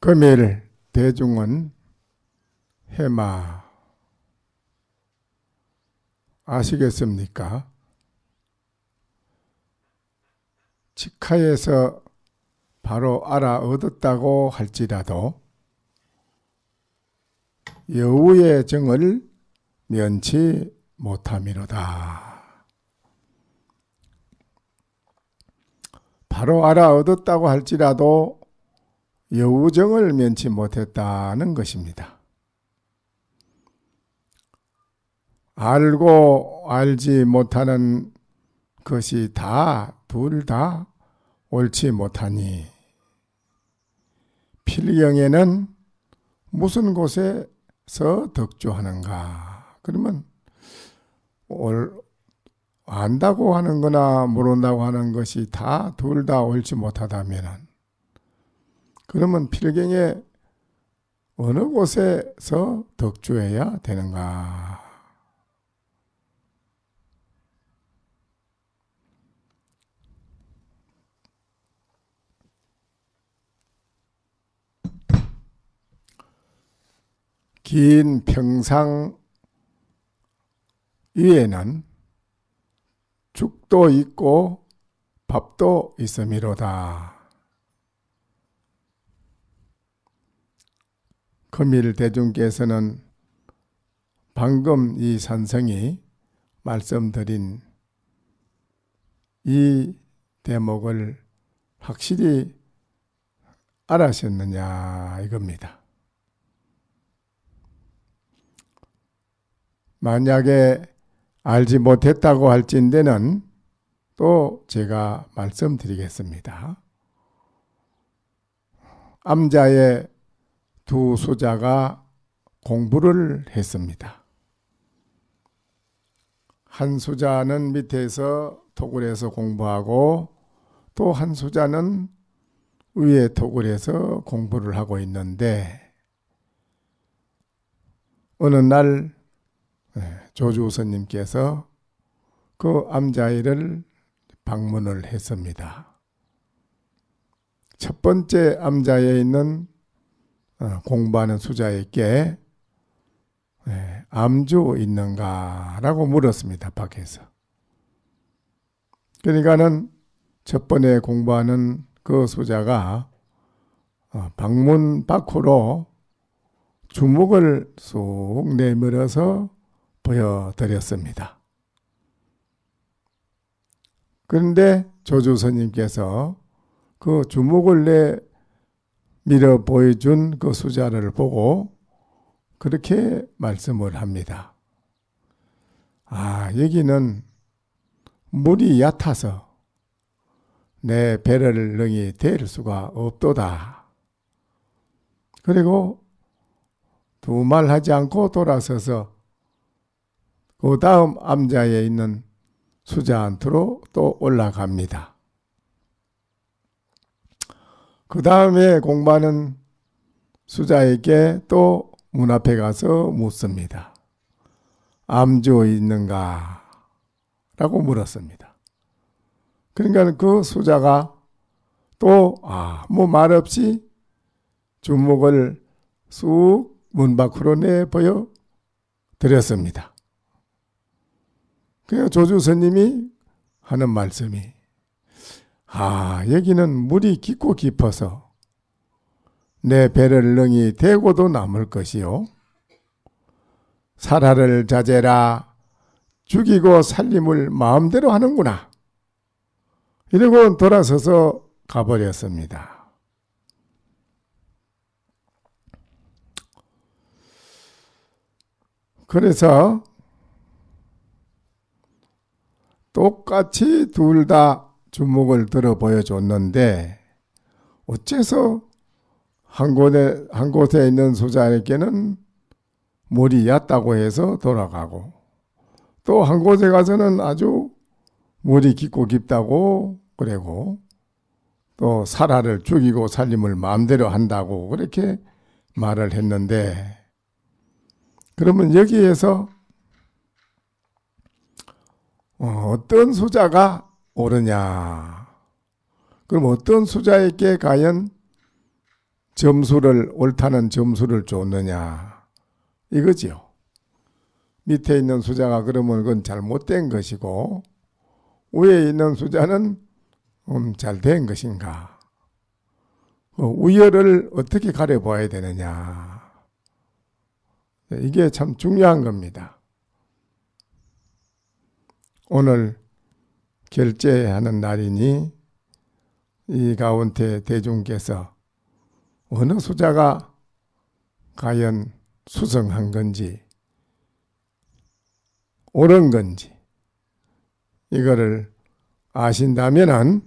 금일 대중은 해마 아시겠습니까? 직하에서 바로 알아 얻었다고 할지라도 여우의 정을 면치 못함이로다. 바로 알아 얻었다고 할지라도 여우정을 면치 못했다는 것입니다. 알고 알지 못하는 것이 둘 다 옳지 못하니 필경에는 무슨 곳에서 덕주하는가? 그러면 안다고 하는 거나 모른다고 하는 것이 둘 다 옳지 못하다면 그러면 필경에 어느 곳에서 덕주해야 되는가? 긴 평상 위에는 죽도 있고 밥도 있음이로다. 금일 대중께서는 방금 이 산성이 말씀드린 이 대목을 확실히 알아셨느냐 이겁니다. 만약에 알지 못했다고 할진대는 또 제가 말씀드리겠습니다. 암자의 두 수자가 공부를 했습니다. 한 수자는 밑에서 토굴에서 공부하고 또 한 수자는 위에 토굴에서 공부를 하고 있는데 어느 날 조주스님께서 그 암자이를 방문을 했습니다. 첫 번째 암자에 있는 공부하는 수자에게 암주 있는가? 라고 물었습니다. 밖에서. 그러니까는 첫 번에 공부하는 그 수자가 방문 밖으로 주먹을 쑥 내밀어서 보여드렸습니다. 그런데 조주스님께서 그 주먹을 내밀어 보여준 그 수자를 보고 그렇게 말씀을 합니다. 여기는 물이 얕아서 내 배를 능히 댈 수가 없도다. 그리고 두말하지 않고 돌아서서 그 다음 암자에 있는 수자한테로 또 올라갑니다. 그 다음에 공부하는 수자에게 또 문 앞에 가서 묻습니다. 암주 있는가? 라고 물었습니다. 그러니까 그 수자가 또 아무 말 없이 주먹을 쑥 문 밖으로 내보여 드렸습니다. 그래서 조주스님이 하는 말씀이 여기는 물이 깊고 깊어서 내 배를 능히 대고도 남을 것이요 살아를 자제라 죽이고 살림을 마음대로 하는구나. 이러고 돌아서서 가버렸습니다. 그래서 똑같이 둘 다 주먹을 들어 보여줬는데 어째서 한 곳에 있는 수자에게는 물이 얕다고 해서 돌아가고 또 한 곳에 가서는 아주 물이 깊고 깊다고 그러고 또 살아를 죽이고 살림을 마음대로 한다고 그렇게 말을 했는데 그러면 여기에서 어떤 수자가 옳으냐? 그럼 어떤 수자에게 과연 옳다는 점수를 줬느냐 이거지요. 밑에 있는 수자가 그러면 그건 잘못된 것이고 위에 있는 수자는 잘 된 것인가. 우열을 어떻게 가려봐야 되느냐. 이게 참 중요한 겁니다. 오늘 결제하는 날이니 이 가운데 대중께서 어느 수자가 과연 수성한 건지 옳은 건지 이거를 아신다면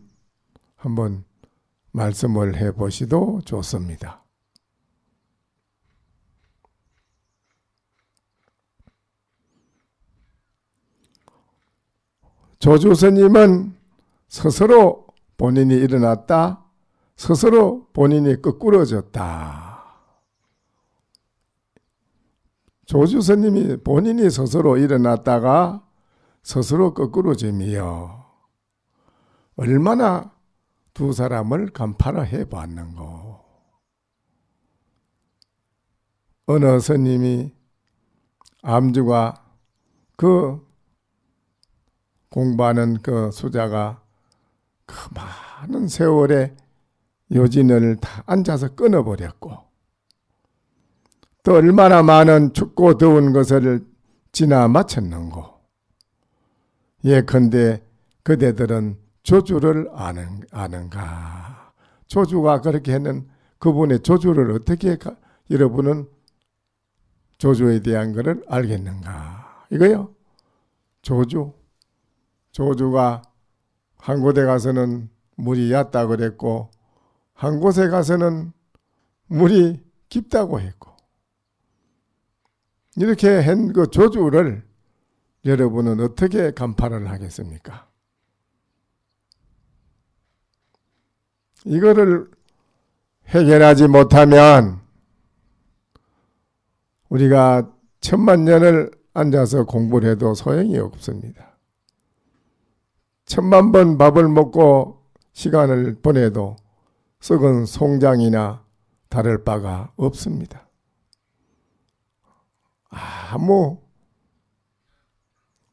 한번 말씀을 해보시도 좋습니다. 조주스님은 스스로 본인이 일어났다, 스스로 본인이 거꾸러졌다. 조주스님이 본인이 스스로 일어났다가 스스로 거꾸러짐이요. 얼마나 두 사람을 간파를 해봤는고. 어느 스님이 암주가 그 공부하는 그 수자가 그 많은 세월에 요진을 다 앉아서 끊어버렸고 또 얼마나 많은 춥고 더운 것을 지나 마쳤는고. 예컨대 그대들은 조주를 아는가. 조주가 그렇게 했는 그분의 조주를 어떻게 여러분은 조주에 대한 것을 알겠는가. 이거요. 조주가 한 곳에 가서는 물이 얕다 그랬고 한 곳에 가서는 물이 깊다고 했고 이렇게 한 그 조주를 여러분은 어떻게 간파를 하겠습니까? 이거를 해결하지 못하면 우리가 1000만 년을 앉아서 공부를 해도 소용이 없습니다. 1000만 번 밥을 먹고 시간을 보내도 썩은 송장이나 다를 바가 없습니다. 아무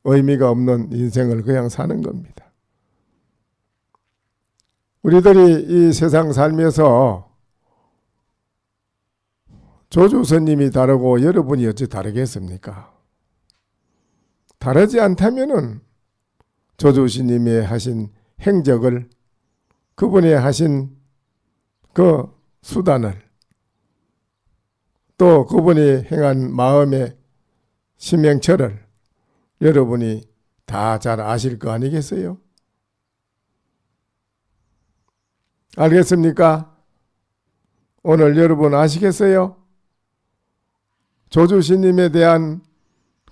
의미가 없는 인생을 그냥 사는 겁니다. 우리들이 이 세상 살면서 조주스님이 다르고 여러분이 어찌 다르겠습니까? 다르지 않다면은 조주스님이 하신 행적을 그분이 하신 그 수단을 또 그분이 행한 마음의 심행처를 여러분이 다 잘 아실 거 아니겠어요? 알겠습니까? 오늘 여러분 아시겠어요? 조주스님에 대한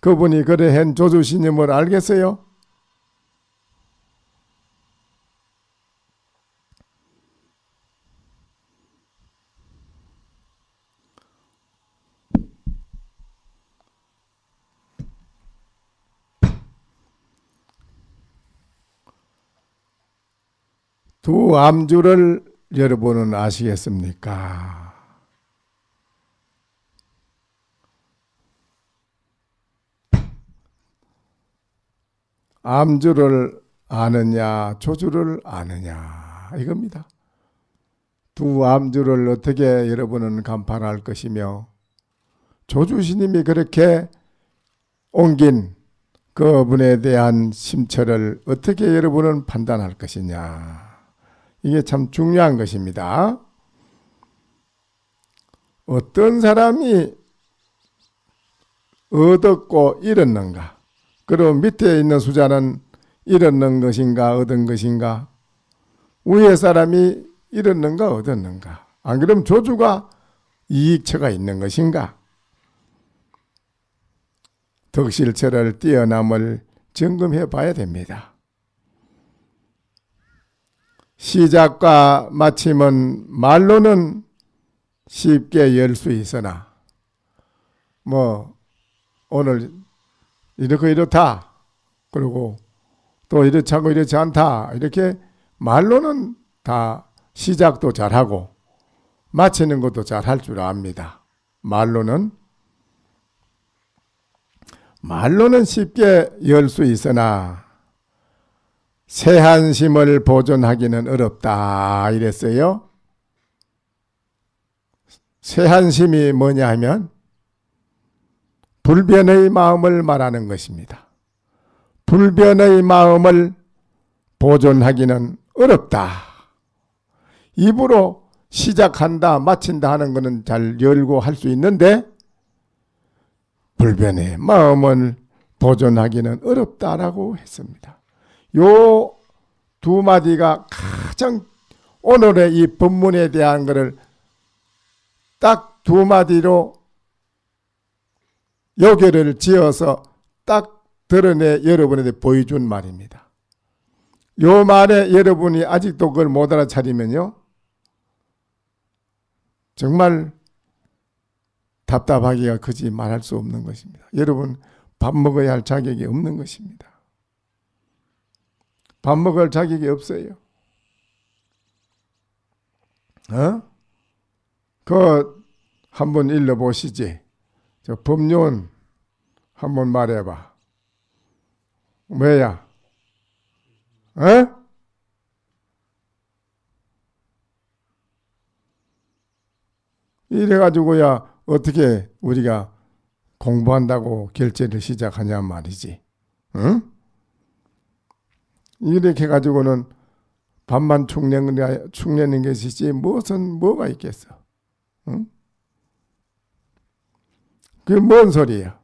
그분이 그래 한 조주스님을 알겠어요? 두 암주를 여러분은 아시겠습니까? 암주를 아느냐 조주를 아느냐 이겁니다. 두 암주를 어떻게 여러분은 간파할 것이며 조주스님이 그렇게 옮긴 그분에 대한 심처를 어떻게 여러분은 판단할 것이냐. 이게 참 중요한 것입니다. 어떤 사람이 얻었고 잃었는가? 그리고 밑에 있는 수자는 잃었는 것인가 얻은 것인가? 위에 사람이 잃었는가 얻었는가? 안 그러면 조주가 이익처가 있는 것인가? 덕실처를 뛰어남을 점검해 봐야 됩니다. 시작과 마침은 말로는 쉽게 열 수 있으나 오늘 이렇다 그리고 또 이렇지 않고 이렇지 않다 이렇게 말로는 다 시작도 잘하고 마치는 것도 잘 할 줄 압니다. 말로는 쉽게 열 수 있으나 새한심을 보존하기는 어렵다 이랬어요. 새한심이 뭐냐 하면 불변의 마음을 말하는 것입니다. 불변의 마음을 보존하기는 어렵다. 입으로 시작한다 마친다 하는 것은 잘 열고 할 수 있는데 불변의 마음을 보존하기는 어렵다라고 했습니다. 요 두 마디가 가장 오늘의 이 본문에 대한 것을 딱 두 마디로 요결을 지어서 딱 드러내 여러분에게 보여준 말입니다. 요 말에 여러분이 아직도 그걸 못 알아차리면요, 정말 답답하기가 그지 말할 수 없는 것입니다. 여러분 밥 먹어야 할 자격이 없는 것입니다. 밥 먹을 자격이 없어요. 그 한번 읽어보시지. 저 법륜 한번 말해봐. 왜야? 이래가지고야 어떻게 우리가 공부한다고 결제를 시작하냐 말이지. 응? 이렇게 가지고는 밥만 축내는 것이지 뭐가 있겠어. 응? 그게 뭔 소리야.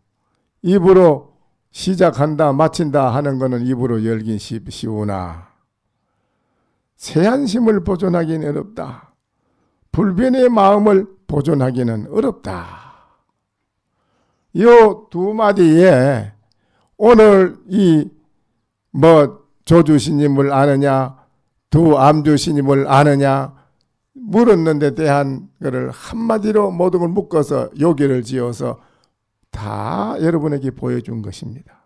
입으로 시작한다 마친다 하는 거는 입으로 열긴 쉬우나 새한심을 보존하기는 어렵다. 불변의 마음을 보존하기는 어렵다. 이 두 마디에 오늘 이 조주스님을 아느냐 두 암주스님을 아느냐 물었는 데 대한 것을 한마디로 모든 걸 묶어서 요기를 지어서 다 여러분에게 보여준 것입니다.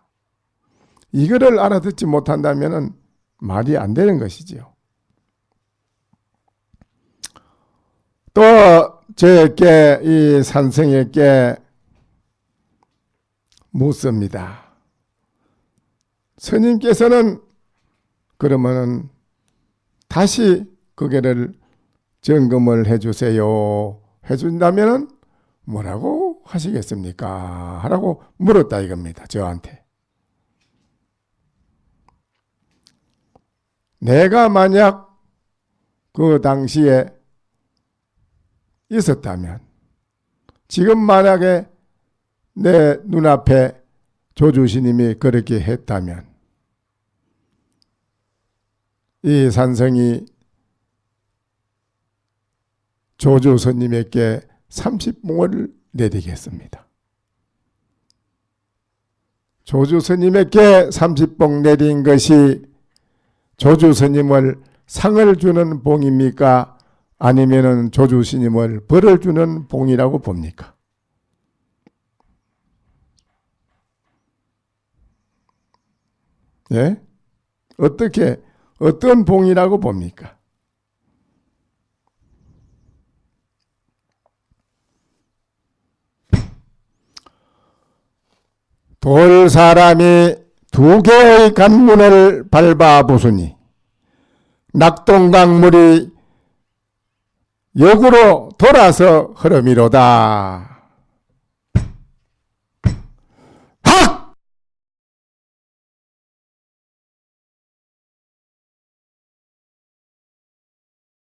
이거를 알아듣지 못한다면 말이 안 되는 것이지요. 또 저에게 이 산성에게 묻습니다. 스님께서는 그러면은 다시 그게를 점검을 해주세요. 해준다면은 뭐라고 하시겠습니까? 하라고 물었다 이겁니다. 저한테. 내가 만약 그 당시에 있었다면, 지금 만약에 내 눈앞에 조주스님이 그렇게 했다면 이 산성이 조주스님에게 30봉을 내리겠습니다. 조주스님에게 30봉 내린 것이 조주스님을 상을 주는 봉입니까? 아니면은 조주스님을 벌을 주는 봉이라고 봅니까? 예? 어떤 봉이라고 봅니까? 돌 사람이 두 개의 관문을 밟아 부수니 낙동강물이 역으로 돌아서 흐름이로다.